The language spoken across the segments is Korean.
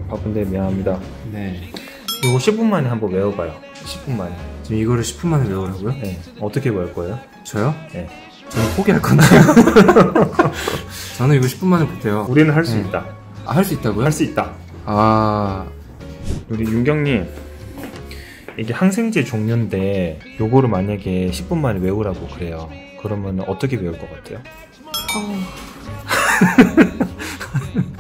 바쁜데 미안합니다. 네. 이거 10분 만에 한번 외워봐요. 10분 만에. 지금 이거를 10분 만에 외우라고요? 네. 어떻게 외울 거예요? 저요? 네. 저는 포기할 건데요. 저는 이거 10분 만에 못해요. 우리는 할 수 있다. 아, 할 수 있다고요? 할 수 있다. 아, 우리 윤경님, 이게 항생제 종류인데 요거를 만약에 10분 만에 외우라고 그래요. 그러면 어떻게 외울 것 같아요?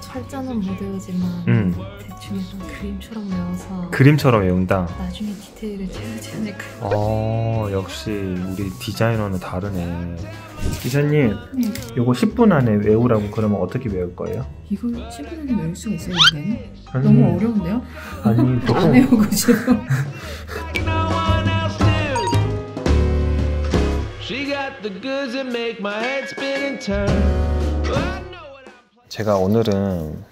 철자는 못 외우지만 대충 약간 그림처럼 외워서 그림처럼 외운다. 나중에 디테일을 채우지 않을까요? 역시 우리 디자이너는 다르네. 기사님, 네. 요거 10분 안에 외우라고 그러면 어떻게 외울 거예요? 이거 10분 안에 외울 수가 있어요, 이거는? 아니, 너무 어려운데요? 아니, 안 외우고 싶어. 제가 오늘은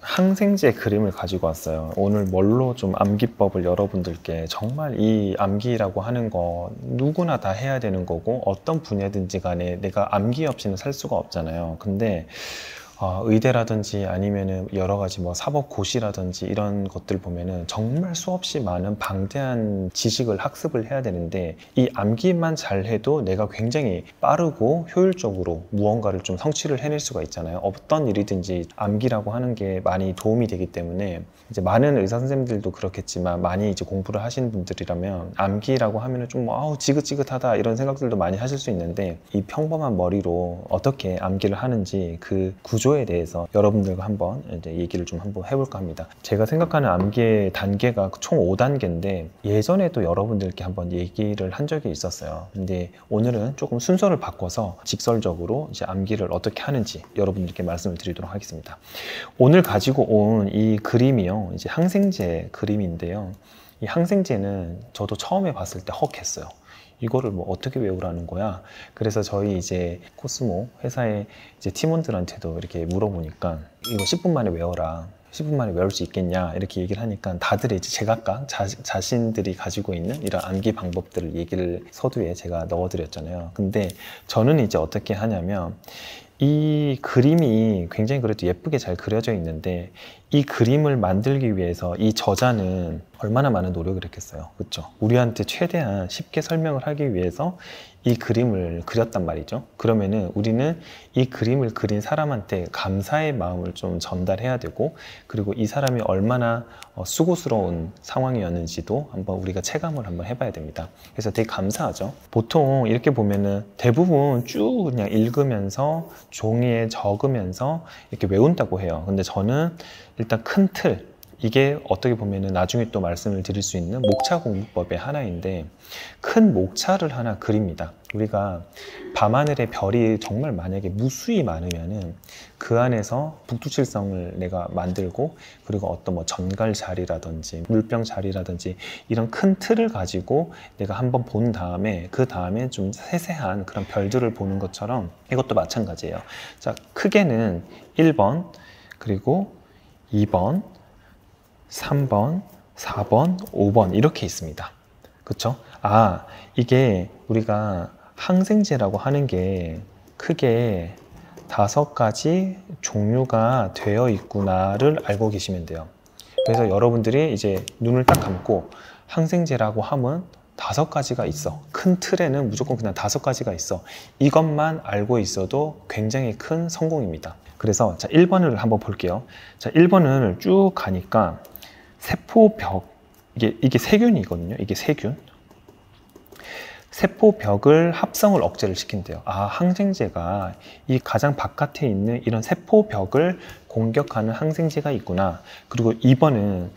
항생제 그림을 가지고 왔어요. 오늘 뭘로 좀 암기법을 여러분들께, 정말 이 암기라고 하는 거 누구나 다 해야 되는 거고 어떤 분야든지 간에 내가 암기 없이는 살 수가 없잖아요. 근데 의대라든지 아니면은 여러 가지 뭐 사법고시라든지 이런 것들 보면은 정말 수없이 많은 방대한 지식을 학습을 해야 되는데, 이 암기만 잘 해도 내가 굉장히 빠르고 효율적으로 무언가를 좀 성취를 해낼 수가 있잖아요. 어떤 일이든지 암기라고 하는 게 많이 도움이 되기 때문에, 이제 많은 의사 선생님들도 그렇겠지만 많이 이제 공부를 하시는 분들이라면 암기라고 하면은 좀 지긋지긋하다 이런 생각들도 많이 하실 수 있는데, 이 평범한 머리로 어떻게 암기를 하는지 그 구조에 대해서 여러분들과 한번 이제 얘기를 좀 한번 해볼까 합니다. 제가 생각하는 암기의 단계가 총 5단계인데 예전에도 여러분들께 한번 얘기를 한 적이 있었어요. 근데 오늘은 조금 순서를 바꿔서 직설적으로 이제 암기를 어떻게 하는지 여러분들께 말씀을 드리도록 하겠습니다. 오늘 가지고 온 이 그림이요, 이제 항생제 그림인데요. 이 항생제는 저도 처음에 봤을 때 헉했어요. 이거를 뭐 어떻게 외우라는 거야? 그래서 저희 이제 코스모 회사의 이제 팀원들한테도 이렇게 물어보니까 이거 10분 만에 외워라. 10분 만에 외울 수 있겠냐? 이렇게 얘기를 하니까 다들 이제 제각각 자신들이 가지고 있는 이런 암기 방법들을 얘기를 서두에 제가 넣어드렸잖아요. 근데 저는 이제 어떻게 하냐면, 이 그림이 굉장히 그래도 예쁘게 잘 그려져 있는데 이 그림을 만들기 위해서 이 저자는 얼마나 많은 노력을 했겠어요. 그렇죠? 우리한테 최대한 쉽게 설명을 하기 위해서 이 그림을 그렸단 말이죠. 그러면은 우리는 이 그림을 그린 사람한테 감사의 마음을 좀 전달해야 되고, 그리고 이 사람이 얼마나 수고스러운 상황이었는지도 한번 우리가 체감을 한번 해봐야 됩니다. 그래서 되게 감사하죠. 보통 이렇게 보면은 대부분 쭉 그냥 읽으면서 종이에 적으면서 이렇게 외운다고 해요. 근데 저는 일단 큰 틀, 이게 어떻게 보면은 나중에 또 말씀을 드릴 수 있는 목차 공부법의 하나인데, 큰 목차를 하나 그립니다. 우리가 밤하늘의 별이 정말 만약에 무수히 많으면은 그 안에서 북두칠성을 내가 만들고, 그리고 어떤 뭐 전갈 자리라든지 물병 자리라든지 이런 큰 틀을 가지고 내가 한번 본 다음에 그 다음에 좀 세세한 그런 별들을 보는 것처럼 이것도 마찬가지예요. 자, 크게는 1번, 그리고 2번, 3번, 4번, 5번 이렇게 있습니다. 그쵸? 이게 우리가 항생제라고 하는 게 크게 5가지 종류가 되어 있구나를 알고 계시면 돼요. 그래서 여러분들이 이제 눈을 딱 감고 항생제라고 하면 5가지가 있어. 큰 틀에는 무조건 그냥 5가지가 있어. 이것만 알고 있어도 굉장히 큰 성공입니다. 그래서 자, 1번을 한번 볼게요. 자, 1번을 쭉 가니까 세포벽, 이게 세균이거든요. 이게 세균. 세포벽을 합성을 억제를 시킨대요. 항생제가 이 가장 바깥에 있는 이런 세포벽을 공격하는 항생제가 있구나. 그리고 2번은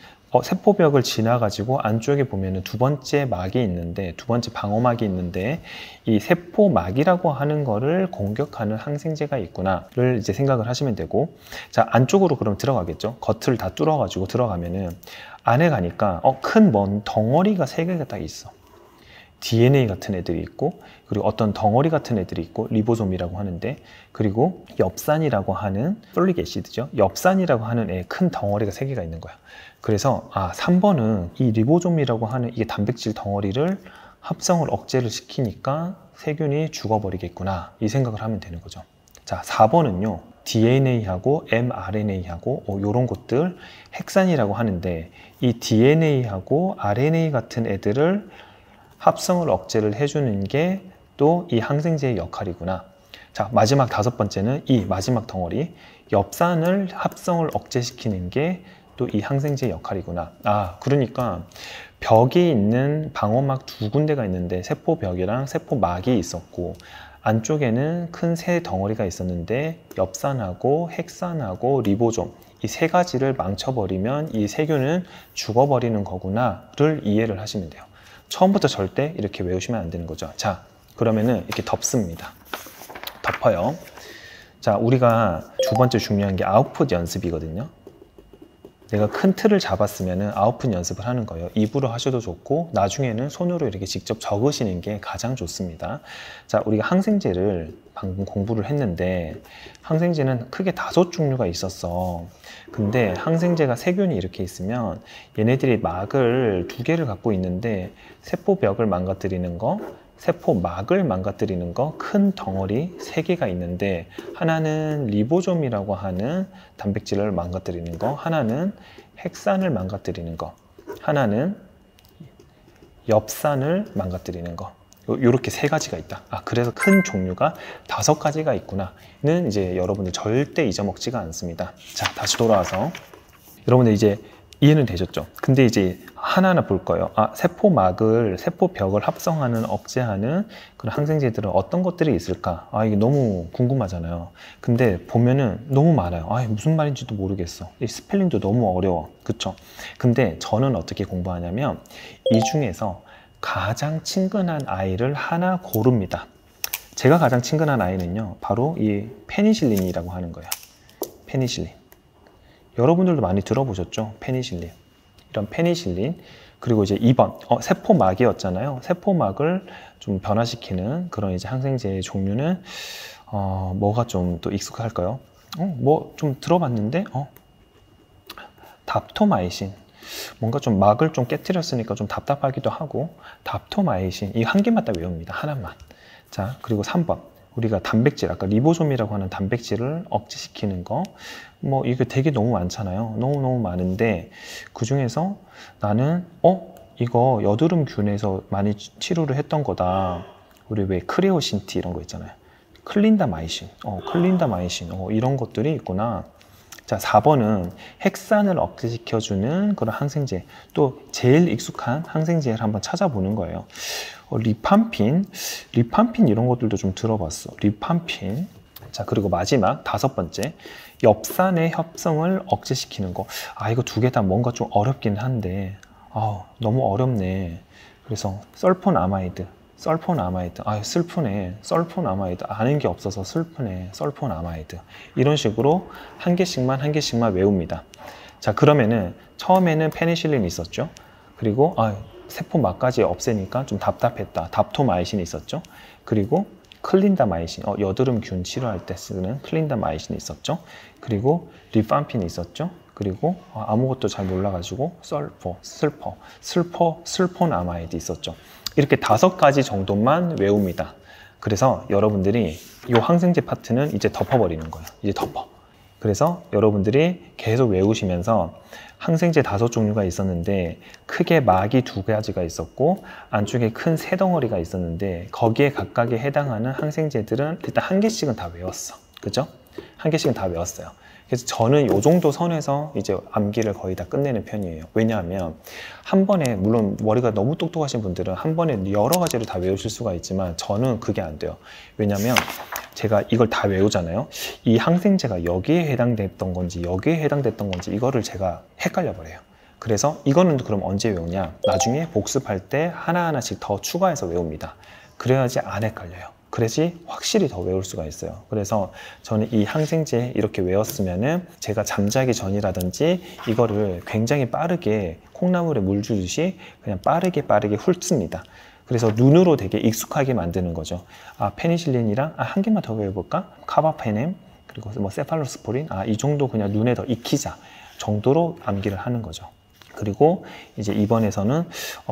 세포벽을 지나가지고 안쪽에 보면은 두 번째 막이 있는데, 두 번째 방어막이 있는데 이 세포막이라고 하는 거를 공격하는 항생제가 있구나를 이제 생각을 하시면 되고, 자, 안쪽으로 그럼 들어가겠죠. 겉을 다 뚫어가지고 들어가면은 안에 가니까 큰 먼 덩어리가 3개가 딱 있어. DNA 같은 애들이 있고, 그리고 어떤 덩어리 같은 애들이 있고, 리보솜이라고 하는데, 그리고 엽산이라고 하는 폴릭 애시드죠. 엽산이라고 하는 애 큰 덩어리가 3개가 있는 거야. 그래서 3번은 이 리보솜이라고 하는 이게 단백질 덩어리를 합성을 억제를 시키니까 세균이 죽어버리겠구나, 이 생각을 하면 되는 거죠. 자, 4번은요, DNA하고 mRNA하고 이런 것들 핵산이라고 하는데, 이 DNA하고 RNA 같은 애들을 합성을 억제를 해주는 게 또 이 항생제의 역할이구나. 자, 마지막 5번째는 이 마지막 덩어리, 엽산을 합성을 억제시키는 게 또 이 항생제의 역할이구나. 아, 그러니까 벽이 있는 방어막 2군데가 있는데, 세포벽이랑 세포막이 있었고, 안쪽에는 큰 세 덩어리가 있었는데 엽산하고 핵산하고 리보솜, 이 3가지를 망쳐버리면 이 세균은 죽어버리는 거구나를 이해를 하시면 돼요. 처음부터 절대 이렇게 외우시면 안 되는 거죠. 자, 그러면은 이렇게 덮습니다. 덮어요. 자, 우리가 2번째 중요한 게 아웃풋 연습이거든요. 내가 큰 틀을 잡았으면 아웃풋 연습을 하는 거예요. 입으로 하셔도 좋고, 나중에는 손으로 이렇게 직접 적으시는 게 가장 좋습니다. 자, 우리가 항생제를 방금 공부를 했는데, 항생제는 크게 5종류가 있었어. 근데 항생제가 세균이 이렇게 있으면 얘네들이 막을 2개를 갖고 있는데, 세포벽을 망가뜨리는 거, 세포막을 망가뜨리는 거, 큰 덩어리 3개가 있는데, 하나는 리보솜이라고 하는 단백질을 망가뜨리는 거, 하나는 핵산을 망가뜨리는 거, 하나는 엽산을 망가뜨리는 거. 요렇게 3가지가 있다. 아, 그래서 큰 종류가 5가지가 있구나는 이제 여러분들 절대 잊어먹지가 않습니다. 자, 다시 돌아와서 여러분들 이제 이해는 되셨죠? 근데 이제 하나하나 볼 거예요. 아, 세포벽을 합성하는, 억제하는 그런 항생제들은 어떤 것들이 있을까? 아, 이게 너무 궁금하잖아요. 근데 보면은 너무 많아요. 아, 무슨 말인지도 모르겠어. 이 스펠링도 너무 어려워. 그쵸? 근데 저는 어떻게 공부하냐면, 이 중에서 가장 친근한 아이를 하나 고릅니다. 제가 가장 친근한 아이는요, 바로 이 페니실린이라고 하는 거예요. 페니실린. 여러분들도 많이 들어보셨죠? 페니실린. 이런 페니실린. 그리고 이제 2번, 세포막이었잖아요. 세포막을 좀 변화시키는 그런 이제 항생제의 종류는, 뭐가 좀 또 익숙할까요? 뭐 좀 들어봤는데, 답토마이신. 뭔가 좀 막을 좀 깨트렸으니까 좀 답답하기도 하고, 답토마이신. 이 한 개만 딱 외웁니다. 하나만. 자, 그리고 3번. 우리가 단백질, 아까 리보솜이라고 하는 단백질을 억제시키는 거, 뭐 이게 되게 너무 많잖아요. 너무너무 많은데, 그 중에서 나는 이거 여드름균에서 많이 치료를 했던 거다. 우리 왜 크레오신티 이런 거 있잖아요. 클린다마이신, 이런 것들이 있구나. 자, 4번은 핵산을 억제시켜주는 그런 항생제, 또 제일 익숙한 항생제를 한번 찾아보는 거예요. 리팜핀 이런 것들도 좀 들어봤어. 리팜핀. 자, 그리고 마지막 5번째, 엽산의 협성을 억제시키는 거. 아, 이거 2개 다 뭔가 좀 어렵긴 한데, 너무 어렵네. 그래서 설포나마이드. 아, 슬프네. 설포나마이드. 아는 게 없어서 슬프네. 설포나마이드. 이런 식으로 한 개씩만 외웁니다. 자, 그러면은 처음에는 페니실린이 있었죠. 그리고 세포막까지 없애니까 좀 답답했다. 답토마이신이 있었죠. 그리고 클린다마이신, 여드름균 치료할 때 쓰는 클린다마이신이 있었죠. 그리고 리팜핀이 있었죠. 그리고 아무것도 잘 몰라가지고 슬포나마이드 있었죠. 이렇게 5가지 정도만 외웁니다. 그래서 여러분들이 이 항생제 파트는 이제 덮어버리는 거예요. 이제 덮어. 그래서 여러분들이 계속 외우시면서 항생제 5종류가 있었는데, 크게 막이 2가지가 있었고, 안쪽에 큰 3덩어리가 있었는데, 거기에 각각에 해당하는 항생제들은 일단 1개씩은 다 외웠어. 그죠? 1개씩은 다 외웠어요. 그래서 저는 이 정도 선에서 이제 암기를 거의 다 끝내는 편이에요. 왜냐하면 한 번에, 물론 머리가 너무 똑똑하신 분들은 한 번에 여러 가지를 다 외우실 수가 있지만, 저는 그게 안 돼요. 왜냐하면 제가 이걸 다 외우잖아요. 이 항생제가 여기에 해당됐던 건지 여기에 해당됐던 건지 이거를 제가 헷갈려 버려요. 그래서 이거는 그럼 언제 외우냐? 나중에 복습할 때 하나하나씩 더 추가해서 외웁니다. 그래야지 안 헷갈려요. 그래야지 확실히 더 외울 수가 있어요. 그래서 저는 이 항생제 이렇게 외웠으면은 제가 잠자기 전이라든지 이거를 굉장히 빠르게 콩나물에 물 주듯이 그냥 빠르게 훑습니다. 그래서 눈으로 되게 익숙하게 만드는 거죠. 아, 페니실린이랑 한 개만 더 외워볼까? 카바페넴, 그리고 뭐 세팔로스포린, 이 정도 그냥 눈에 더 익히자 정도로 암기를 하는 거죠. 그리고 이제 2번에서는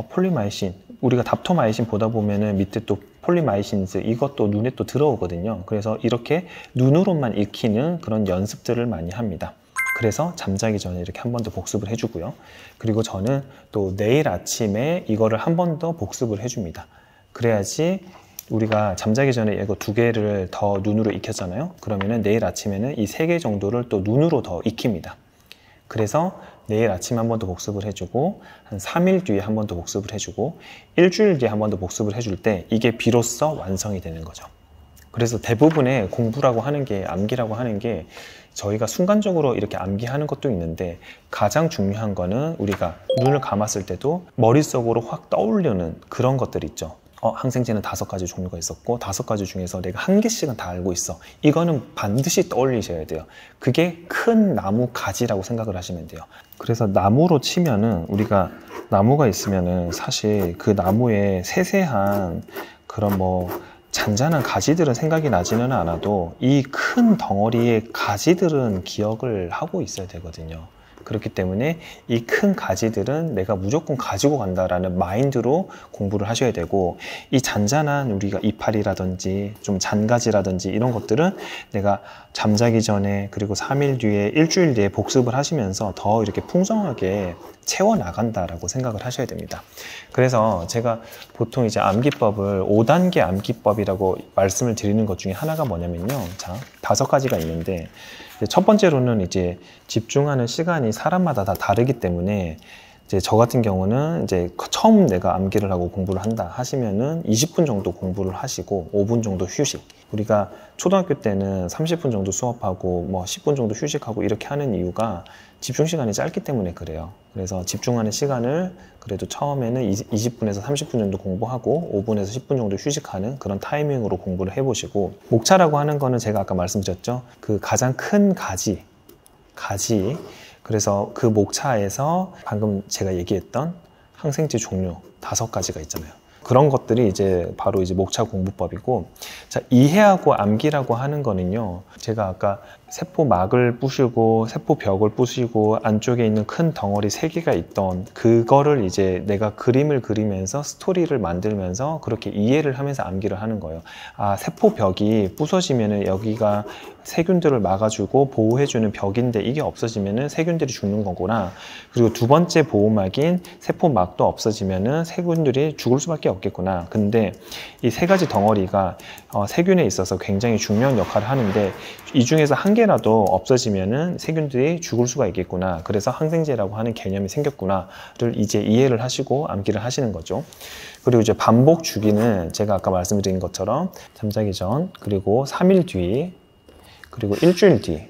폴리마이신, 우리가 답토마이신 보다 보면은 밑에 또 폴리마이신즈 이것도 눈에 또 들어오거든요. 그래서 이렇게 눈으로만 익히는 그런 연습들을 많이 합니다. 그래서 잠자기 전에 이렇게 한 번 더 복습을 해주고요. 그리고 저는 또 내일 아침에 이거를 한 번 더 복습을 해줍니다. 그래야지 우리가 잠자기 전에 이거 2개를 더 눈으로 익혔잖아요. 그러면은 내일 아침에는 이 3개 정도를 또 눈으로 더 익힙니다. 그래서 내일 아침에 한 번 더 복습을 해주고 한 3일 뒤에 한 번 더 복습을 해주고 일주일 뒤에 한 번 더 복습을 해줄 때 이게 비로소 완성이 되는 거죠. 그래서 대부분의 공부라고 하는 게, 암기라고 하는 게 저희가 순간적으로 이렇게 암기하는 것도 있는데 가장 중요한 거는 우리가 눈을 감았을 때도 머릿속으로 확 떠오르는 그런 것들 있죠. 항생제는 5가지 종류가 있었고 5가지 중에서 내가 1개씩은 다 알고 있어. 이거는 반드시 떠올리셔야 돼요. 그게 큰 나무 가지라고 생각을 하시면 돼요. 그래서 나무로 치면은 우리가 나무가 있으면은 사실 그 나무에 세세한 그런 잔잔한 가지들은 생각이 나지는 않아도 이 큰 덩어리의 가지들은 기억을 하고 있어야 되거든요. 그렇기 때문에 이 큰 가지들은 내가 무조건 가지고 간다라는 마인드로 공부를 하셔야 되고, 이 잔잔한 우리가 이파리라든지 좀 잔가지라든지 이런 것들은 내가 잠자기 전에 그리고 3일 뒤에 일주일 뒤에 복습을 하시면서 더 이렇게 풍성하게 채워나간다라고 생각을 하셔야 됩니다. 그래서 제가 보통 이제 암기법을 5단계 암기법이라고 말씀을 드리는 것 중에 하나가 뭐냐면요. 자, 5가지가 있는데, 첫 번째로는 이제 집중하는 시간이 사람마다 다 다르기 때문에 이제 저 같은 경우는 이제 처음 내가 암기를 하고 공부를 한다 하시면은 20분 정도 공부를 하시고 5분 정도 휴식. 우리가 초등학교 때는 30분 정도 수업하고 10분 정도 휴식하고 이렇게 하는 이유가 집중 시간이 짧기 때문에 그래요. 그래서 집중하는 시간을 그래도 처음에는 20분에서 30분 정도 공부하고 5분에서 10분 정도 휴식하는 그런 타이밍으로 공부를 해보시고, 목차라고 하는 거는 제가 아까 말씀드렸죠. 그 가장 큰 가지. 그래서 그 목차에서 방금 제가 얘기했던 항생제 종류 5가지가 있잖아요. 그런 것들이 이제 바로 이제 목차 공부법이고, 자, 이해하고 암기라고 하는 거는요, 제가 아까 세포막을 부시고 세포벽을 부시고 안쪽에 있는 큰 덩어리 3개가 있던 그거를 이제 내가 그림을 그리면서 스토리를 만들면서 그렇게 이해를 하면서 암기를 하는 거예요. 아, 세포벽이 부서지면은 여기가 세균들을 막아주고 보호해주는 벽인데 이게 없어지면은 세균들이 죽는 거구나. 그리고 두 번째 보호막인 세포막도 없어지면은 세균들이 죽을 수밖에 없겠구나. 근데 이 3가지 덩어리가 세균에 있어서 굉장히 중요한 역할을 하는데 이 중에서 한 개라도 없어지면은 세균들이 죽을 수가 있겠구나. 그래서 항생제라고 하는 개념이 생겼구나를 이제 이해를 하시고 암기를 하시는 거죠. 그리고 이제 반복 주기는 제가 아까 말씀드린 것처럼 잠자기 전, 그리고 3일 뒤, 그리고 일주일 뒤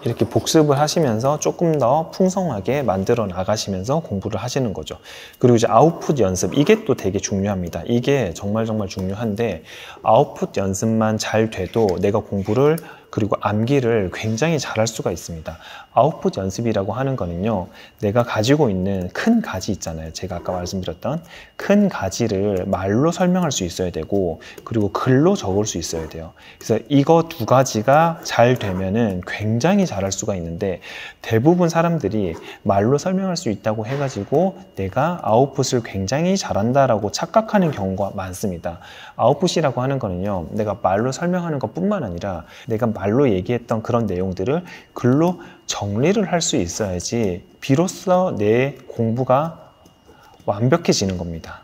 이렇게 복습을 하시면서 조금 더 풍성하게 만들어 나가시면서 공부를 하시는 거죠. 그리고 이제 아웃풋 연습, 이게 또 되게 중요합니다. 이게 정말 중요한데, 아웃풋 연습만 잘 돼도 내가 공부를 그리고 암기를 굉장히 잘할 수가 있습니다. 아웃풋 연습이라고 하는 거는요, 내가 가지고 있는 큰 가지 있잖아요. 제가 아까 말씀드렸던 큰 가지를 말로 설명할 수 있어야 되고, 그리고 글로 적을 수 있어야 돼요. 그래서 이거 2가지가 잘 되면은 굉장히 잘할 수가 있는데, 대부분 사람들이 말로 설명할 수 있다고 해가지고 내가 아웃풋을 굉장히 잘한다라고 착각하는 경우가 많습니다. 아웃풋이라고 하는 거는요, 내가 말로 설명하는 것 뿐만 아니라 내가 말로 얘기했던 그런 내용들을 글로 정리를 할 수 있어야지 비로소 내 공부가 완벽해지는 겁니다.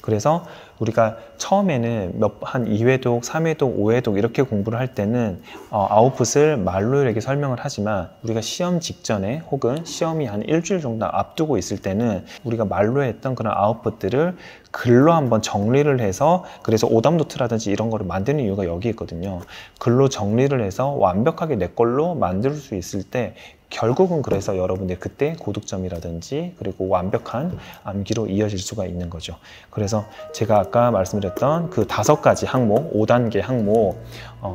그래서 우리가 처음에는 한 2회독, 3회독, 5회독 이렇게 공부를 할 때는 아웃풋을 말로 이렇게 설명을 하지만, 우리가 시험 직전에 혹은 시험이 한 일주일 정도 앞두고 있을 때는 우리가 말로 했던 그런 아웃풋들을 글로 한번 정리를 해서, 그래서 오답노트라든지 이런 거를 만드는 이유가 여기 있거든요. 글로 정리를 해서 완벽하게 내 걸로 만들 수 있을 때 결국은 그래서 여러분들 그때 고득점이라든지 그리고 완벽한 암기로 이어질 수가 있는 거죠. 그래서 제가 아까 말씀드렸던 그 5가지 항목, 5단계 항목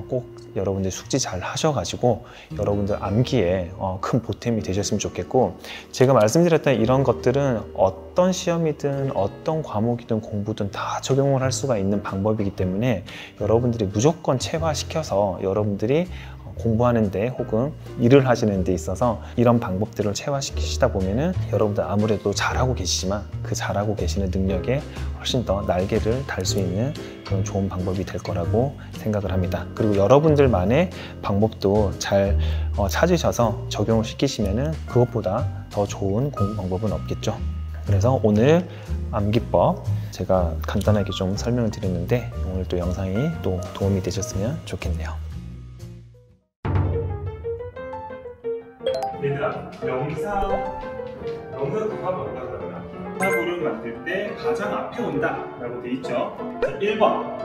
꼭 여러분들 숙지 잘 하셔가지고 여러분들 암기에 큰 보탬이 되셨으면 좋겠고, 제가 말씀드렸던 이런 것들은 어떤 시험이든 어떤 과목이든 공부든 다 적용을 할 수가 있는 방법이기 때문에 여러분들이 무조건 체화시켜서 여러분들이 공부하는데 혹은 일을 하시는 데 있어서 이런 방법들을 체화시키시다 보면은 여러분들 아무래도 잘하고 계시지만 그 잘하고 계시는 능력에 훨씬 더 날개를 달 수 있는 그런 좋은 방법이 될 거라고 생각을 합니다. 그리고 여러분들만의 방법도 잘 찾으셔서 적용을 시키시면은 그것보다 더 좋은 공부 방법은 없겠죠. 그래서 오늘 암기법 제가 간단하게 좀 설명을 드렸는데 오늘 또 영상이 또 도움이 되셨으면 좋겠네요. 얘들아, 명사 누가 뭔가 그러나 사고를 만들 때 가장 앞에 온다 라고 돼 있죠. 자, 1번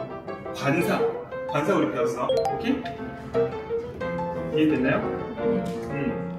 관사 우리 배웠어. 오케이? 이해됐나요?